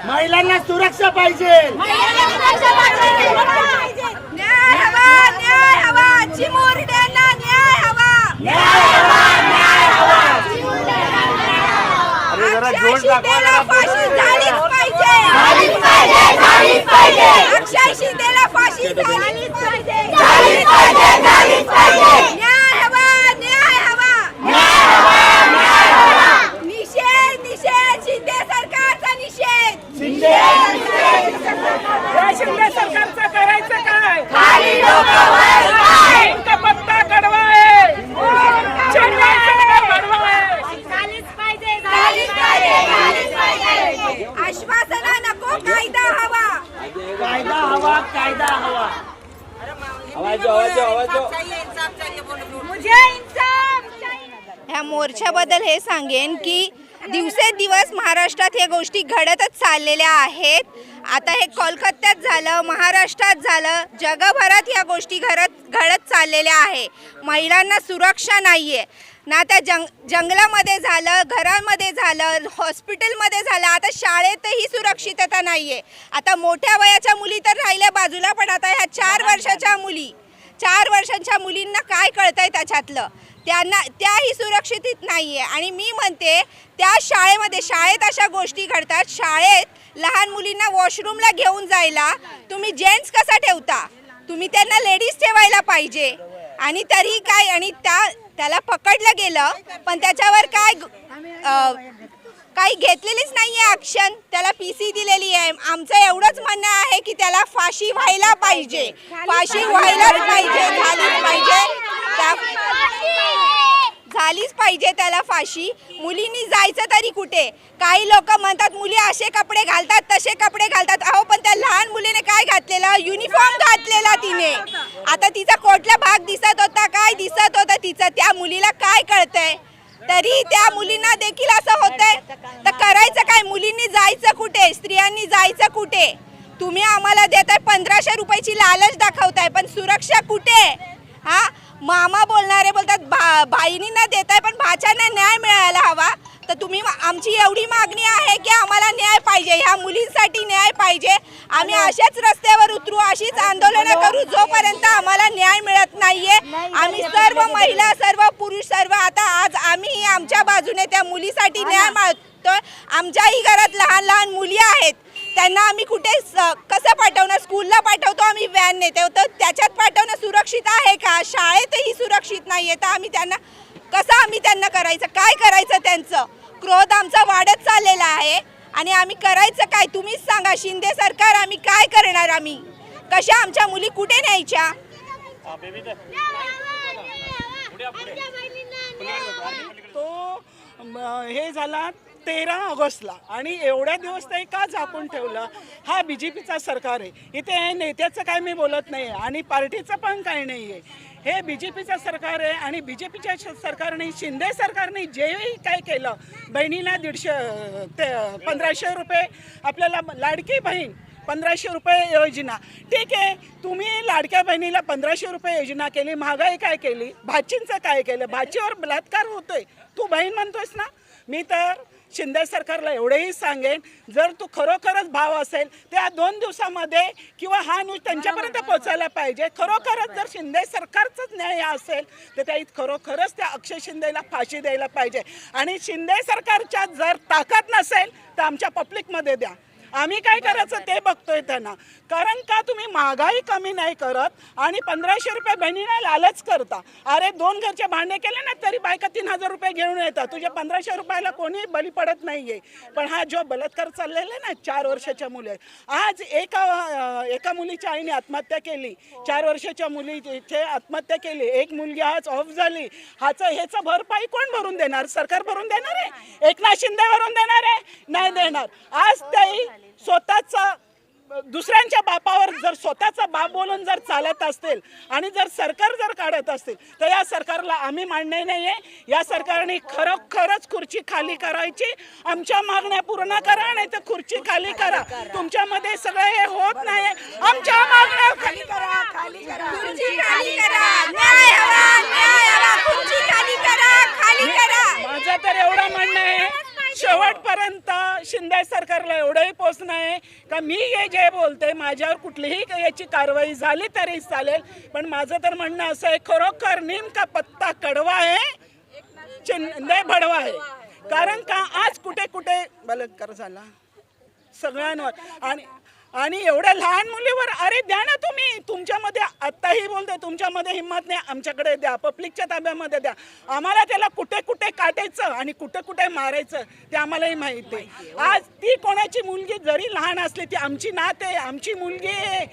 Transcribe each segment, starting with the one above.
महिलांना सुरक्षा पाहिजे, न्याय हवा, न्याय हवा, चिमुरड्यांना न्याय हवा, अक्षय शिंदेला फाशी झालीच पाहिजे, अक्षय शिंदेला फाशी झालीच पाहिजे, न्याय हवा, न्याय हवा, निषेध निषेध, शिंदे सरकारचा निषेध, शिंदे सरकारचं करायचं काय? खाली डोकं वर पाय, इनका पत्ता कडवा आहे, शिंदे सरकार कडवा आहे. झालीच पाहिजे, झालीच पाहिजे, झालीच पाहिजे. आश्वासना नको, कायदा हवा, कायदा हवा, कायदा हवा. मुझे इंसाफ चाहिए. ह्या मोर्चाबद्दल हे सांगेन की दिवसेंदिवस महाराष्ट्रात या गोष्टी घडतच चाललेल्या आहेत. आता हे कोलकात्यात झालं, महाराष्ट्रात झालं, जगभरात या गोष्टी घडत चाललेल्या आहे. महिलांना सुरक्षा नाही आहे ना, त्या जंगलामध्ये झालं, घरामध्ये झालं, हॉस्पिटलमध्ये झालं, आता शाळेतही सुरक्षितता नाही आहे. आता मोठ्या वयाच्या मुली तर राहिल्या बाजूला, पण आता ह्या 4 वर्षांच्या मुलींना काय कळतंय त्याच्यातलं, त्याही सुरक्षित नाही आहे. आणि मी म्हणते त्या शाळेत अशा गोष्टी घडतात. शाळेत लहान मुलींना वॉशरूमला घेऊन जायला तुम्ही जेंट्स कसा ठेवता? तुम्ही त्यांना लेडीज ठेवायला पाहिजे. आणि तरी काय, आणि त्याला पकडलं गेलं, पण त्याच्यावर काही घेतलेलीच नाही आहे ॲक्शन. त्याला PC दिलेली आहे. आमचं एवढंच म्हणणं आहे की त्याला फाशी व्हायला पाहिजे, फाशी व्हायलाच पाहिजे, झालीच पाहिजे त्याला फाशी. मुलींनी जायचं तरी कुठे? काही लोक म्हणतात मुली असे कपडे घालतात, तसे कपडे घालतात. अहो, पण त्या लहान मुलीने काय घातलेलं? युनिफॉर्म घातलेला तिने. आता तिचा कोटला भाग दिसत होता, काय दिसत होतं तिचं? त्या मुलीला काय कळतंय? तरी त्या मुलींना देखील असं होतंय. तर करायचं काय? मुलींनी जायचं कुठे? स्त्रियांनी जायचं कुठे? तुम्ही आम्हाला देताय 1500 रुपयाची लालच दाखवताय, पण सुरक्षा कुठे? हा, मामा बोलणारे बोलतात बहिणींना देताय, पण भाच्याने न्याय मिळायला हवा. तर तुम्ही, आमची एवढी मागणी आहे की आम्हाला न्याय पाहिजे, ह्या मुलींसाठी न्याय पाहिजे. आम्ही अशाच रस्त्यावर उतरू, अशीच आंदोलनं करू जोपर्यंत आम्हाला न्याय मिळत नाहीये. आम्ही सर्व महिला, सर्व पुरुष, सर्व आता आज आम्ही आमच्या बाजूने त्या मुलीसाठी न्याय मागतोय. आमच्याही घरात लहान लहान मुली आहेत, त्यांना आम्ही कुठे कसं पाठवणार? स्कूलला पाठवतो आम्ही, व्हॅन नेतो, तर त्याच्यात पाठवणं सुरक्षित आहे का? शाळेतही सुरक्षित नाही आहे. तर आम्ही त्यांना करायचं काय? करायचं त्यांचं क्रोध आमचा वाढत चाललेला आहे. आणि आम्ही करायचं काय? तुम्हीच सांगा शिंदे सरकार, आम्ही काय करणार? आम्ही कशा आमच्या मुली कुठे न्यायच्या? तो हे झाला 13 ऑगस्टला, आणि एवढ्या दिवस ते का झाकून ठेवलं? हा BJPचा सरकार आहे. इथे नेत्याचं काय मी बोलत नाही आणि पार्टीचं पण काही नाही आहे. हे BJPचं सरकार आहे. आणि BJPच्या सरकारने, शिंदे सरकारने जेही काय केलं, बहिणीला 1500 रुपये, आपल्याला लाडकी बहीण 1500 रुपये योजना, ठीक आहे. तुम्ही लाडक्या बहिणीला 1500 रुपये योजना केली, महागाई काय केली? भाचींचं काय केलं? भाचीवर बलात्कार होतोय, तू बहीण म्हणतोयस ना? मी तर शिंदे सरकारला एवढंही सांगेन, जर तू खरोखरच भाव असेल त्या 2 दिवसामध्ये किंवा हा न्यूज त्यांच्यापर्यंत पोहोचायला पाहिजे. खरोखरच जर शिंदे सरकारचाच न्याय असेल तर त्या खरोखरच त्या अक्षय शिंदेला फाशी द्यायला पाहिजे. आणि शिंदे सरकारच्या जर ताकद नसेल तर आमच्या पब्लिकमध्ये द्या. आम्ही काय करायचं ते बघतोय त्यांना. कारण का तुम्ही महागाई कमी नाही करत आणि 1500 रुपये बहिणीला लालच करता. अरे 2 घरचे भांडे केले ना तरी बायका 3000 रुपये घेऊन येतात. तुझ्या 1500 रुपयाला कोणी बली पडत नाहीये. पण हा जो बलात्कार चाललेला आहे ना 4 वर्षाच्या मुली, आज एका मुलीच्या आईने आत्महत्या केली, 4 वर्षाच्या मुलीचे आत्महत्या केली, एक मुलगी आज ऑफ झाली. ह्याचं भरपाई कोण भरून देणार? सरकार भरून देणार आहे? एकनाथ शिंदे भरून देणार आहे? नाही देणार. आज ते स्वतःचा दुसऱ्यांच्या बापावर जर स्वतःचा बाप बोलून जर चालत असतील आणि जर सरकार जर काढत असतील तर या सरकारला आम्ही मान्य नाही आहे. या सरकारने खरोखरच खुर्ची खाली करायची. आमच्या मागण्या पूर्ण करा नाही तर खुर्ची खाली करा. तुमच्यामध्ये सगळं हे होत नाही. आमच्या मागण्या खाली करा, खाली करा, खुर्ची खाली करा, न्याय हवा, न्याय हवा, खुर्ची खाली करा, खाली करा. माझं तर एवढं म्हणणं आहे शेवटपर्यंत शिंदे सरकारला एवढंही पोचणं आहे का मी हे जे बोलते माझ्यावर कुठलीही याची कारवाई झाली तरी चालेल. पण माझं तर म्हणणं असं आहे खरोखर नीम का पत्ता कडवा आहे, शिंदे भडवा आहे. कारण का आज कुठे कुठे बलात्कार झाला सगळ्यांवर आणि एवढ्या लहान मुलीवर. अरे द्या ना तुम्ही. तुमच्यामध्ये आत्ताही बोलते तुमच्यामध्ये हिंमत नाही, आमच्याकडे द्या, पब्लिकच्या ताब्यामध्ये द्या. आम्हाला त्याला कुठे कुठे काटायचं आणि कुठे कुठे मारायचं ते आम्हालाही माहिती आहे. आज ती कोणाची मुलगी जरी लहान असली ती आमची नात आहे, आमची मुलगी आहे.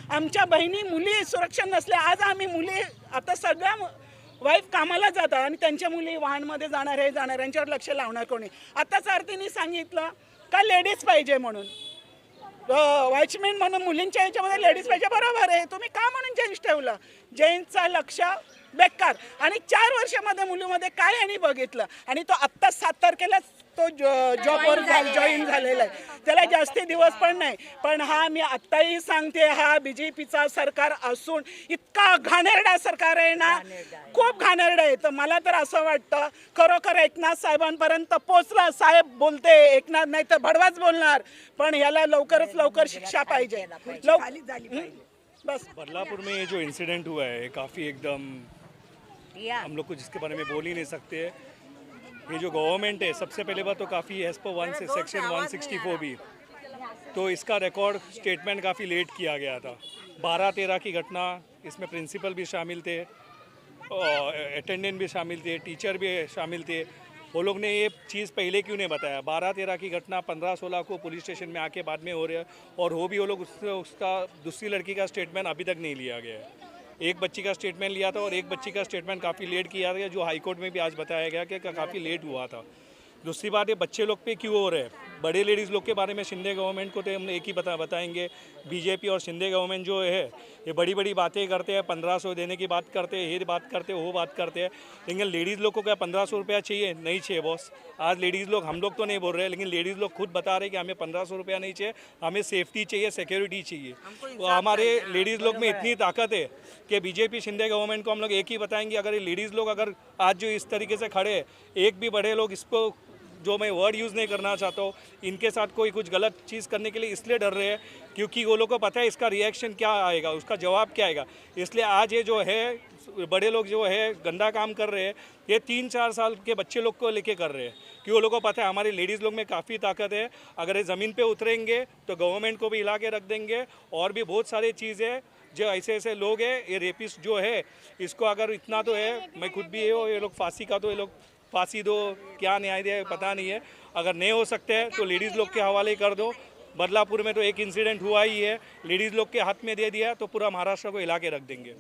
आमच्या बहिणी मुली सुरक्षा नसल्या आज आम्ही मुली आता सगळ्या वाईफ कामाला जातात आणि त्यांच्या मुली वाहनमध्ये जाणार हे जाणार यांच्यावर लक्ष लावणार कोणी. आत्ताच आरतीने सांगितलं का लेडीज पाहिजे म्हणून, वॉचमॅन म्हणून मुलींच्या ह्याच्यामध्ये लेडीज पाहिजे. बरोबर आहे. तुम्ही का म्हणून जेंट्स ठेवलं? जेंट्सचा लक्ष बेकार. आणि 4 वर्षामध्ये मुलीमध्ये काय यांनी बघितलं आणि तो आत्ता 7 तारखेला तो जॉबवर जॉईन झालेला आहे. त्याला जास्ती दिवस पण नाही. पण हा मी आत्ताही सांगते हा BJPचा सरकार असून इतका घाणेरडा सरकार आहे ना, खूप घाणेरडा आहे. तर मला तर असं वाटतं खरोखर एकनाथ साहेबांपर्यंत पोचला. साहेब बोलते एकनाथ नाही तर भडवाच बोलणार. पण याला लवकरच लवकर शिक्षा पाहिजे. बस बदलापुर में ये जो इंसिडेंट हुआ है काफ़ी एकदम हम लोग कुछ इसके बारे में बोल ही नहीं सकते. ये जो गवर्नमेंट है सबसे पहले बात तो काफ़ी एज पर सेक्शन 164 भी तो इसका रिकॉर्ड स्टेटमेंट काफ़ी लेट किया गया था. 12-13 की घटना, इसमें प्रिंसिपल भी शामिल थे, अटेंडेंट भी शामिल थे, टीचर भी शामिल थे. वो लोग ने ये चीज़ पहले क्यों नहीं बताया? 12-13 की घटना 15-16 को पुलिस स्टेशन में आके बाद में हो रहा है और वो भी वो लोग उसका दूसरी लड़की का स्टेटमेंट अभी तक नहीं लिया गया है. एक बच्ची का स्टेटमेंट लिया था और एक बच्ची का स्टेटमेंट काफ़ी लेट किया गया जो हाई कोर्ट में भी आज बताया गया कि काफ़ी लेट हुआ था. दूसरी बात ये बच्चे लोग पे क्यों हो रहे हैं? बड़े लेडीज़ लोग के बारे में शिंदे गवर्नमेंट को तो हम एक ही बताएंगे. बीजेपी और शिंदे गवर्नमेंट जो है ये बड़ी बड़ी बातें करते हैं, 1500 देने की बात करते हैं, ये बात करते हैं, वो बात करते हैं. लेकिन लेडीज़ लोग को क्या 1500 रुपया चाहिए? नहीं चाहिए बॉस. आज लेडीज़ लोग, हम लोग तो नहीं बोल रहे हैं लेकिन लेडीज़ लोग खुद बता रहे हैं कि हमें 1500 रुपया नहीं चाहिए, हमें सेफ्टी चाहिए, सिक्योरिटी चाहिए. तो हमारे लेडीज़ लोग में इतनी ताकत है कि बीजेपी शिंदे गवर्नमेंट को हम लोग एक ही बताएंगे. अगर ये लेडीज़ लोग अगर आज जो इस तरीके से खड़े हैं, एक भी बड़े लोग इसको, जो मैं वर्ड यूज़ नहीं करना चाहता हूँ, इनके साथ कोई कुछ गलत चीज़ करने के लिए इसलिए डर रहे हैं क्योंकि वो लोग को पता है इसका रिएक्शन क्या आएगा, उसका जवाब क्या आएगा. इसलिए आज ये जो है बड़े लोग जो है गंदा काम कर रहे हैं, ये 3-4 साल के बच्चे लोग को लेके कर रहे हैं कि वो लोग को पता है हमारी लेडीज़ लोग में काफ़ी ताकत है. अगर ये ज़मीन पे उतरेंगे तो गवर्नमेंट को भी हिला के रख देंगे. और भी बहुत सारी चीज़ें जो ऐसे लोग हैं, ये रेपिस्ट जो है इसको अगर इतना तो है, मैं खुद भी ये लोग फांसी का तो ये लोग फांसी दो, क्या न्याय दे पता नहीं है. अगर नहीं हो सकते हैं तो लेडीज़ लोग के हवाले कर दो. बदलापुर में तो एक इंसिडेंट हुआ ही है, लेडीज़ लोग के हाथ में दे दिया तो पूरा महाराष्ट्र को हिला के रख देंगे.